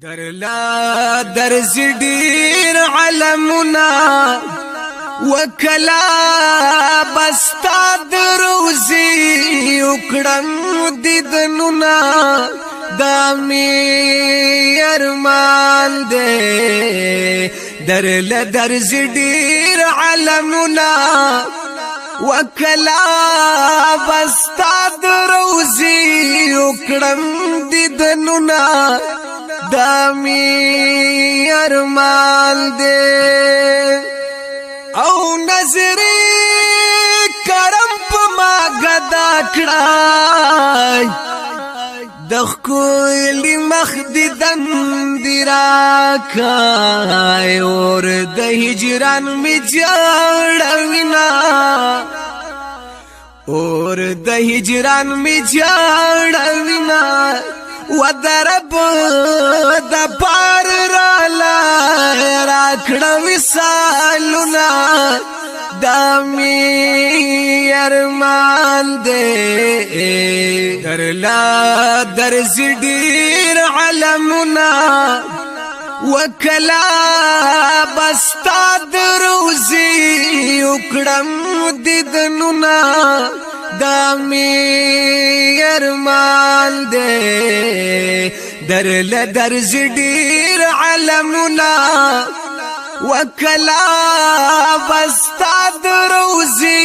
درلا درزی ډیر علمنا وکلا بستا دروزی اکڑم دیدنونا دامی ارمان دے درلا درزی ډیر علمنا وکلا بستا دروزی اکڑم دیدنونا دامی ارمان دے او نظری کرم پا ما گدا کڑای دخکولی مخددن دیراکای اور د ہجران می جاڑوینا اور د ہجران می جاڑوینا ودرب د پار رالا راکړه وسالونا دامی ارمان دے درلا درزی ډیر علمنا وکلا بستا دروزی اکڑم دیدنونا دامی ارمان دے درلا درزی ډیر علمنا وکلا بستا دروزی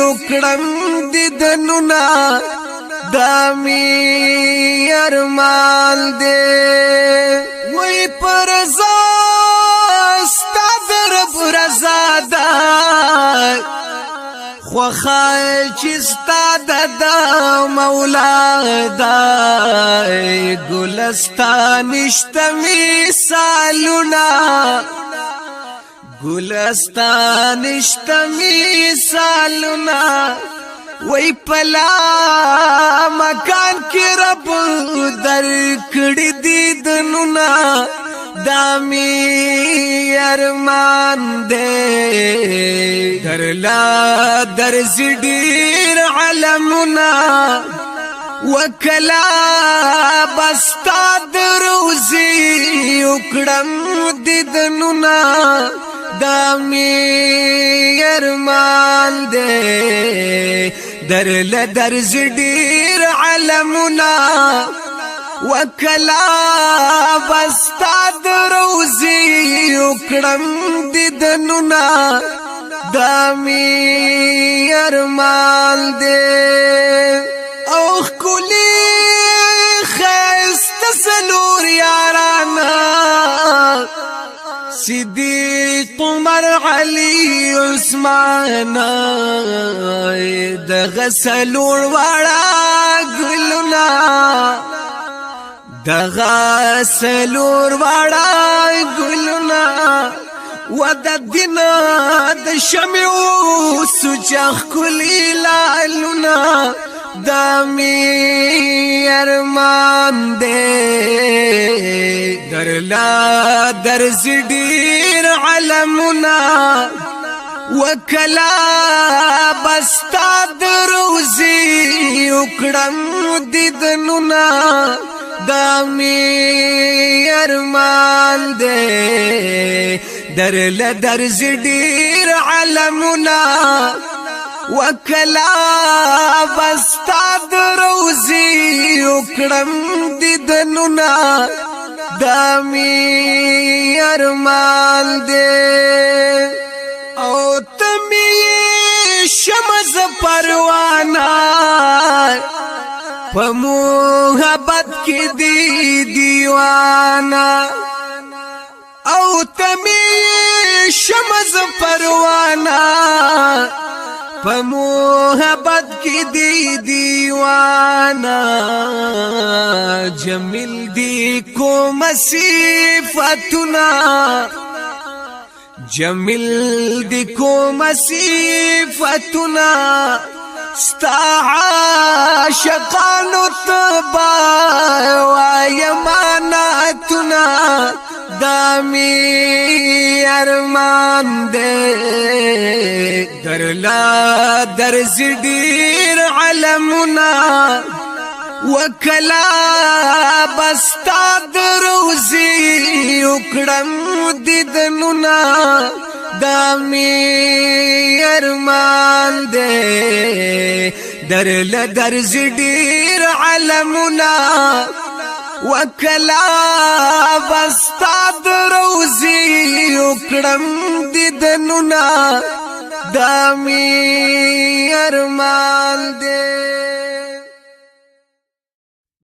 اکڑم دیدنونا دامی ارمان دے وی پرزا ستا درب رزادا خوخای چستا دا مولا دا گلستانشت مثالونا گلستانشت مثالونا وی پلا مکان کی رب در کڑی دیدنونا دامی ارمان دے درلا درزی ډیر علمنا وکلا بستا دروزی اکڑم دیدنونا دامی ارمان دے درلا درزی ډیر علمنا وکلا بستا دروزی اکڑم دیدنونا دامی ارمان دے اوخ کلی خیست سلور یارانا صدیق عمر علی عثمان دغ سلور وڑا گلنا دغا سلور وڑا گلنا ود دینا د شمعو سجخ کلی لالونا دامی ارمان دے درلا درزی ډیر علمنا وکلا بستا دروزی اکڑم دیدنونا دامی ارمان دے درلا درزی ډیر علمنا وکلا بستا دروزی اکڑم دیدنونا دامی ارمان دے او تمی شمز پروانا پا محبت کی دی دیوانا او تمی شمز پروانا پا محبت کی دی دیوانا جمیل دی کو مسیفتنا جمیل دی کو مسیفتنا ستا عاشقانو تبا وایماناتنا دامی ارمان دے درلا درزی ډیر علمنا وکلا بستا دروزی وکړم دیدنونه دا می ارمان دې درل درځي ډیر علمونه وکلا بستاد روزي وکړم دیدنونه دا می ارمان دې